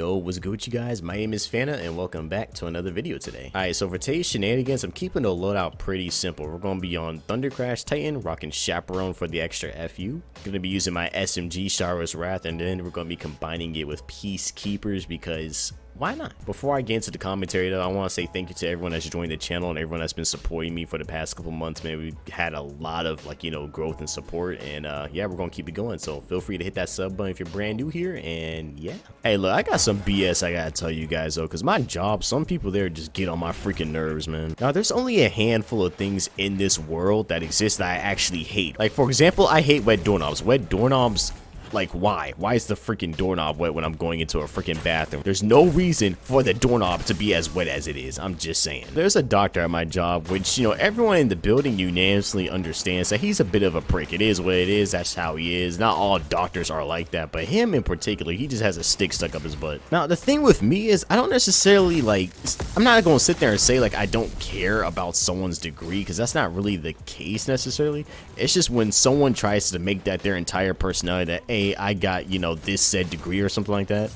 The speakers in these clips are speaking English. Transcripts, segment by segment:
Yo, what's good with you guys? My name is Fana and welcome back to another video today. Alright, so for today's shenanigans, I'm keeping the loadout pretty simple. We're going to be on Thunder Crash Titan, rocking Chaperone for the extra FU. Going to be using my SMG Shayuras Wrath, and then we're going to be combining it with Peacekeepers because why not? Before I get into the commentary though, I want to say thank you to everyone that's joined the channel and everyone that's been supporting me for the past couple months, man. We've had a lot of growth and support, and yeah, we're gonna keep it going. So feel free to hit that sub button if you're brand new here, and yeah. Hey, look, I got some BS I gotta tell you guys though, because my job, some people there just get on my freaking nerves, man. Now, there's only a handful of things in this world that exist that I actually hate. Like, for example, I hate wet doorknobs. Wet doorknobs, like, why? Why is the freaking doorknob wet when I'm going into a freaking bathroom? There's no reason for the doorknob to be as wet as it is. I'm just saying. There's a doctor at my job, which, you know, everyone in the building unanimously understands that he's a bit of a prick. It is what it is. That's how he is. Not all doctors are like that, but him in particular, he just has a stick stuck up his butt. Now, the thing with me is I don't necessarily, like, I'm not going to sit there and say, like, I don't care about someone's degree, because that's not really the case necessarily. It's just when someone tries to make that their entire personality, that, hey, I got, you know, this said degree or something like that,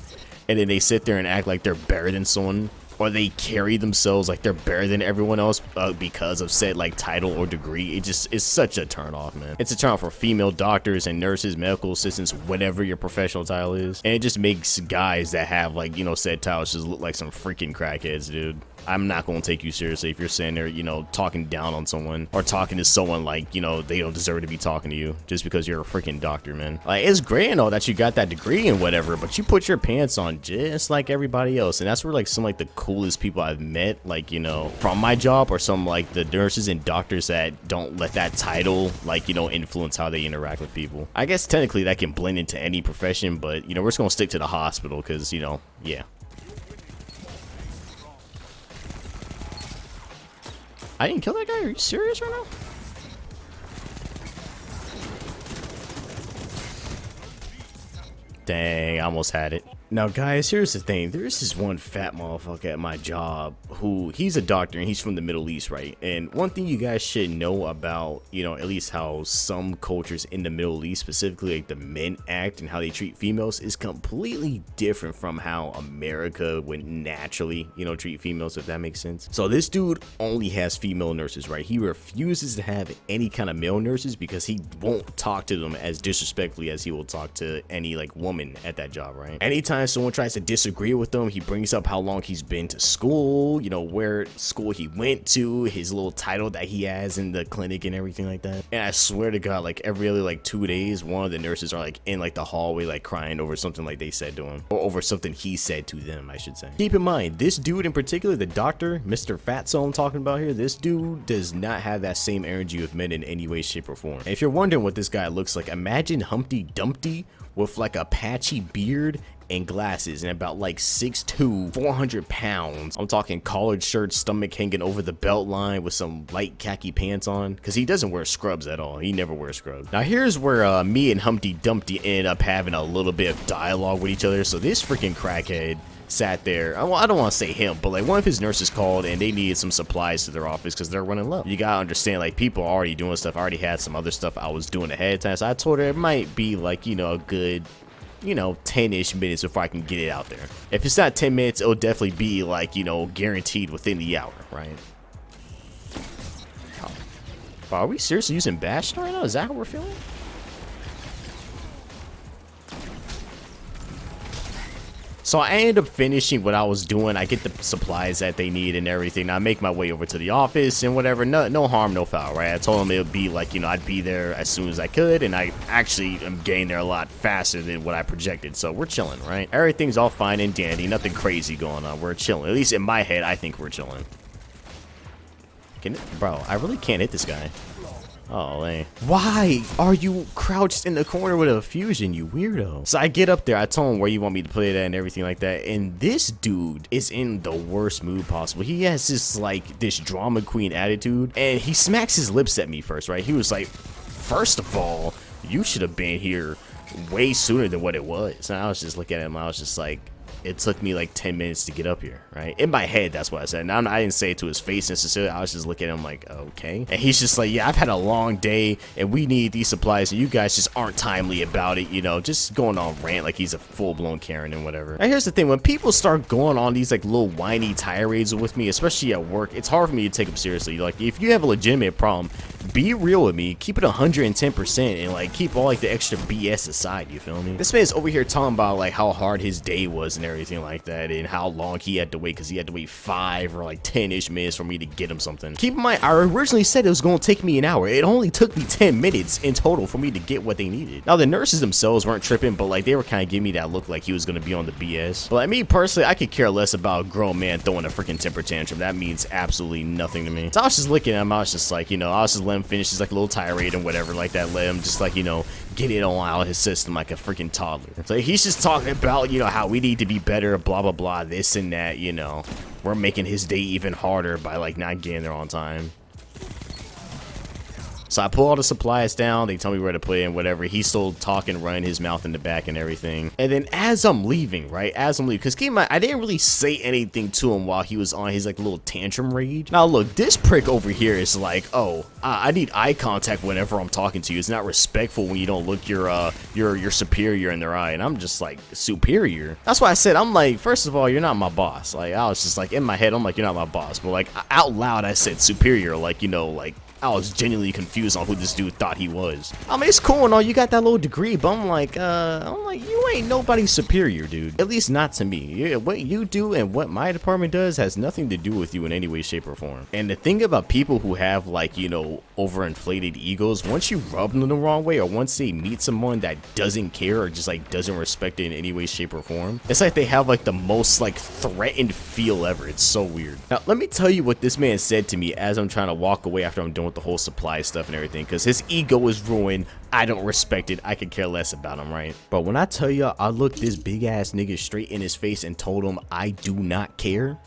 and then they sit there and act like they're better than someone, or they carry themselves like they're better than everyone else because of said like title or degree. It just is such a turn off, man. It's a turn off for female doctors and nurses, medical assistants, whatever your professional title is, and it just makes guys that have, like, you know, said titles just look like some freaking crackheads, dude. I'm not going to take you seriously if you're sitting there, you know, talking down on someone or talking to someone like, you know, they don't deserve to be talking to you just because you're a freaking doctor, man. Like, it's great and all that you got that degree and whatever, but you put your pants on just like everybody else. And that's where, like, some like the coolest people I've met, like, you know, from my job, or some like the nurses and doctors that don't let that title, like, you know, influence how they interact with people. I guess technically that can blend into any profession, but, you know, we're just going to stick to the hospital because, you know, yeah. I didn't kill that guy? Are you serious right now? Dang, I almost had it. Now, guys, here's the thing. There's this one fat motherfucker at my job who, he's a doctor and he's from the Middle East, right? And one thing you guys should know about, you know, at least how some cultures in the Middle East, specifically like the men act and how they treat females, is completely different from how America would naturally, you know, treat females, if that makes sense. So this dude only has female nurses, right? He refuses to have any kind of male nurses because he won't talk to them as disrespectfully as he will talk to any, like, woman at that job, right? Anytime someone tries to disagree with him, he brings up how long he's been to school, you know, where school he went to, his little title that he has in the clinic and everything like that. And I swear to God, like, every other like 2 days, one of the nurses are like in like the hallway, like crying over something like they said to him, or over something he said to them, I should say. Keep in mind, this dude in particular, the doctor, Mr. Fatso I'm talking about here, this dude does not have that same energy with men in any way, shape, or form. And if you're wondering what this guy looks like, imagine Humpty Dumpty with like a patchy beard and glasses and about like 6'2", 400 pounds. I'm talking collared shirt, stomach hanging over the belt line with some light khaki pants on, because he doesn't wear scrubs at all. He never wears scrubs. Now here's where me and Humpty Dumpty ended up having a little bit of dialogue with each other. So this freaking crackhead sat there, I don't want to say him, but like one of his nurses called and they needed some supplies to their office because they're running low. You gotta understand, like, people are already doing stuff. I already had some other stuff I was doing ahead of time, so I told her it might be like, you know, a good, you know, 10-ish minutes before I can get it out there. If it's not 10 minutes, it'll definitely be like, you know, guaranteed within the hour, right? Oh. Are we seriously using Bastion right now? Is that how we're feeling? So I ended up finishing what I was doing. I get the supplies that they need and everything. I make my way over to the office and whatever. No harm, no foul, right? I told them it would be like, you know, I'd be there as soon as I could, and I actually am getting there a lot faster than what I projected. So we're chilling, right? Everything's all fine and dandy. Nothing crazy going on. We're chilling. At least in my head, I think we're chilling. Bro, I really can't hit this guy. Oh, man. Why are you crouched in the corner with a fusion, you weirdo? So I get up there, I tell him where you want me to play that and everything like that, and this dude is in the worst mood possible. He has this, like, this drama queen attitude, and he smacks his lips at me first, right? He was like, first of all, you should have been here way sooner than what it was. And I was just looking at him, I was just like, it took me like 10 minutes to get up here, right? In my head, that's what I said. Now, I didn't say it to his face necessarily. I was just looking at him like, okay. And he's just like, yeah, I've had a long day and we need these supplies and you guys just aren't timely about it, you know, just going on rant like he's a full-blown Karen and whatever. Now, here's the thing. When people start going on these like little whiny tirades with me, especially at work, it's hard for me to take them seriously. Like, if you have a legitimate problem, be real with me, keep it 110% and like keep all like the extra BS aside, you feel me? This man's over here talking about like how hard his day was and everything like that and how long he had to wait because he had to wait 5 or like 10-ish minutes for me to get him something. Keep in mind, I originally said it was going to take me an hour. It only took me 10 minutes in total for me to get what they needed. Now, the nurses themselves weren't tripping, but like they were kind of giving me that look like he was going to be on the BS. But like me personally, I could care less about a grown man throwing a freaking temper tantrum. That means absolutely nothing to me. So I was just looking at him, I was just like, you know, I was just letting him finish his like little tirade and whatever like that, let him just like, you know, get it all out of his system like a freaking toddler. So he's just talking about, you know, how we need to be better, blah blah blah, this and that, you know. We're making his day even harder by like not getting there on time. So I pull all the supplies down, they tell me where to put it and whatever. He's still talking, running his mouth in the back and everything. And then as I'm leaving, right, because keep in mind, I didn't really say anything to him while he was on his like little tantrum rage. Now look, this prick over here is like, oh, I need eye contact whenever I'm talking to you. It's not respectful when you don't look your superior in their eye. And I'm just like, superior? That's why I said, I'm like, first of all, you're not my boss. Like, I was just like, in my head, I'm like, you're not my boss. But like, out loud, I said superior, like, you know, like, I was genuinely confused on who this dude thought he was. I mean, it's cool and all, you got that little degree, but I'm like, you ain't nobody's superior, dude. At least not to me. What you do and what my department does has nothing to do with you in any way, shape, or form. And the thing about people who have like, you know, overinflated egos, once you rub them the wrong way, or once they meet someone that doesn't care or just like doesn't respect it in any way, shape, or form, it's like they have like the most like threatened feel ever. It's so weird. Now, let me tell you what this man said to me as I'm trying to walk away after I'm done with the whole supply stuff and everything, because his ego is ruined. I don't respect it. I could care less about him, right? But when I tell you I looked this big ass nigga straight in his face and told him I do not care,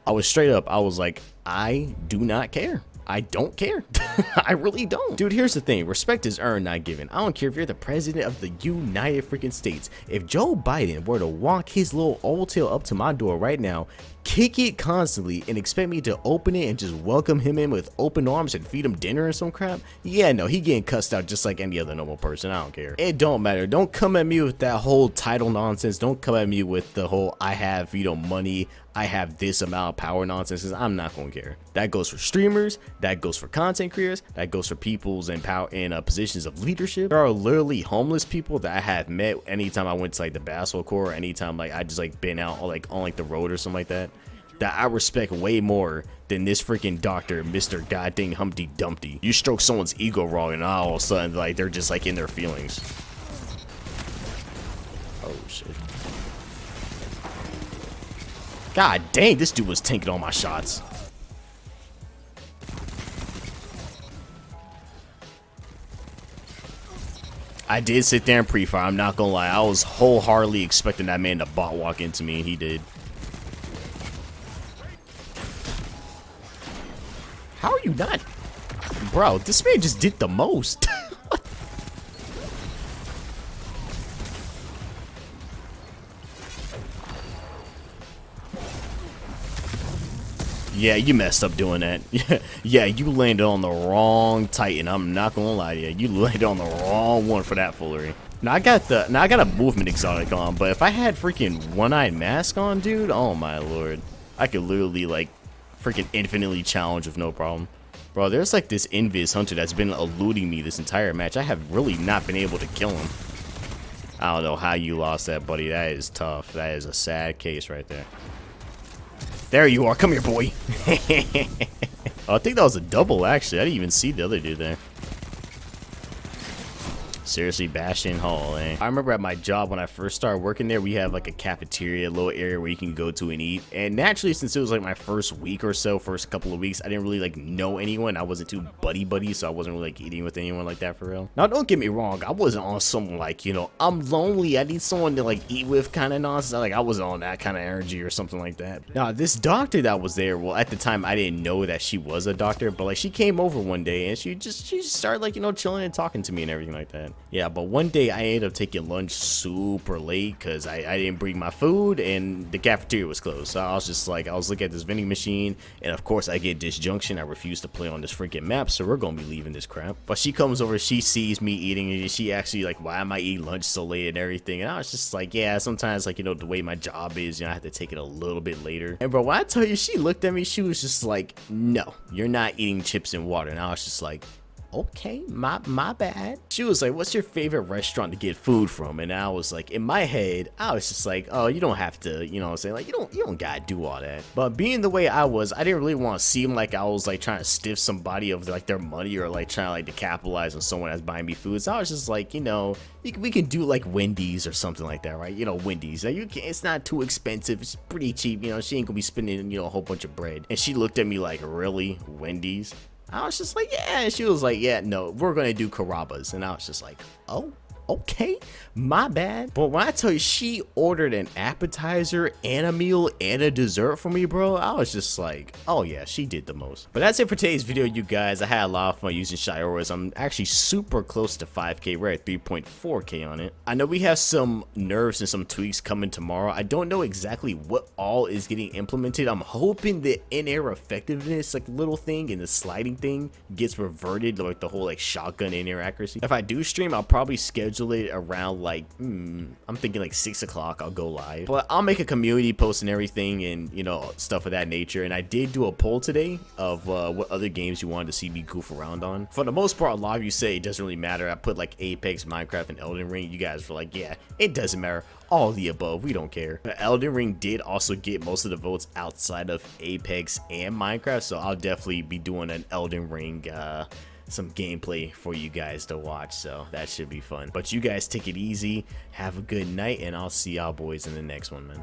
I was straight up. I was like, I do not care. I don't care. I really don't. Dude, here's the thing. Respect is earned, not given. I don't care if you're the president of the United freaking States. If Joe Biden were to walk his little old tail up to my door right now, kick it constantly, and expect me to open it and just welcome him in with open arms and feed him dinner or some crap, yeah, no, he getting cussed out just like any other normal person. I don't care. It don't matter. Don't come at me with that whole title nonsense. Don't come at me with the whole I have, you know, money, I have this amount of power nonsense, because I'm not gonna care. That goes for streamers, that goes for content creators, that goes for people's in power in positions of leadership. There are literally homeless people that I have met anytime I went to like the basketball court, or anytime like I just like been out like on like the road or something like that, that I respect way more than this freaking doctor, Mr. Goddamn Humpty Dumpty. You stroke someone's ego wrong and all of a sudden like they're just like in their feelings. Oh shit. God dang, this dude was tanking all my shots. I did sit there and pre-fire, I'm not gonna lie. I was wholeheartedly expecting that man to bot walk into me, and he did. How are you not? Bro, this man just did the most. Yeah, you messed up doing that. Yeah, you landed on the wrong Titan. I'm not gonna lie to you. You landed on the wrong one for that foolery. Now I got a movement exotic on, but if I had freaking one-eyed mask on, dude, oh my lord, I could literally like freaking infinitely challenge with no problem. Bro, there's like this invis hunter that's been eluding me this entire match. I have really not been able to kill him. I don't know how you lost that, buddy. That is tough. That is a sad case right there. There you are. Come here, boy. Oh, I think that was a double, actually. I didn't even see the other dude there. Seriously, Bastion Hall, eh? I remember at my job when I first started working there, we have like a cafeteria, a little area where you can go to and eat. And naturally, since it was like my first week or so, first couple of weeks, I didn't really like know anyone. I wasn't too buddy, so I wasn't really like eating with anyone like that for real. Now, don't get me wrong. I wasn't on some like, you know, I'm lonely, I need someone to like eat with kind of nonsense. Like, I wasn't on that kind of energy or something like that. Now, this doctor that was there, well, at the time, I didn't know that she was a doctor, but like she came over one day and she just started like, you know, chilling and talking to me and everything like that. Yeah, but one day I ended up taking lunch super late because I didn't bring my food and the cafeteria was closed. So I was just like, I was looking at this vending machine, and of course I get disjunction. I refuse to play on this freaking map, so we're gonna be leaving this crap. But she comes over, she sees me eating, and she actually like, why am I eating lunch so late and everything? And I was just like, yeah, sometimes like, you know, the way my job is, you know, I have to take it a little bit later. And bro, when I tell you, she looked at me, she was just like, no, you're not eating chips and water. And I was just like, okay, my bad. She was like, what's your favorite restaurant to get food from? And I was like, in my head, I was just like, oh, you don't have to, you know what I'm saying? Like, you don't gotta do all that. But being the way I was, I didn't really want to seem like I was like trying to stiff somebody of like their money or like trying like to capitalize on someone that's buying me food. So I was just like, you know, we can do like Wendy's or something like that, right? You know, Wendy's. Now, it's not too expensive. It's pretty cheap. You know, she ain't gonna be spending, you know, a whole bunch of bread. And she looked at me like, really? Wendy's? I was just like, yeah. And she was like, yeah, no, we're gonna do Carrabba's. And I was just like, oh, okay, my bad. But when I tell you, she ordered an appetizer and a meal and a dessert for me, bro, I was just like, oh yeah, she did the most. But that's it for today's video, you guys. I had a lot of fun using shayuras. I'm actually super close to 5k. We're at 3.4k on it. I know we have some nerfs and some tweaks coming tomorrow. I don't know exactly what all is getting implemented. I'm hoping the in-air effectiveness like little thing and the sliding thing gets reverted, like the whole like shotgun in-air accuracy. If I do stream, I'll probably schedule it around like I'm thinking like 6 o'clock. I'll go live, but I'll make a community post and everything, and you know, stuff of that nature. And I did do a poll today of what other games you wanted to see me goof around on. For the most part, a lot of you say it doesn't really matter. I put like Apex, Minecraft, and Elden Ring. You guys were like, yeah, it doesn't matter, all of the above, we don't care. But Elden Ring did also get most of the votes outside of Apex and Minecraft, so I'll definitely be doing an Elden Ring some gameplay for you guys to watch, so that should be fun. But you guys take it easy, have a good night, and I'll see y'all boys in the next one, man.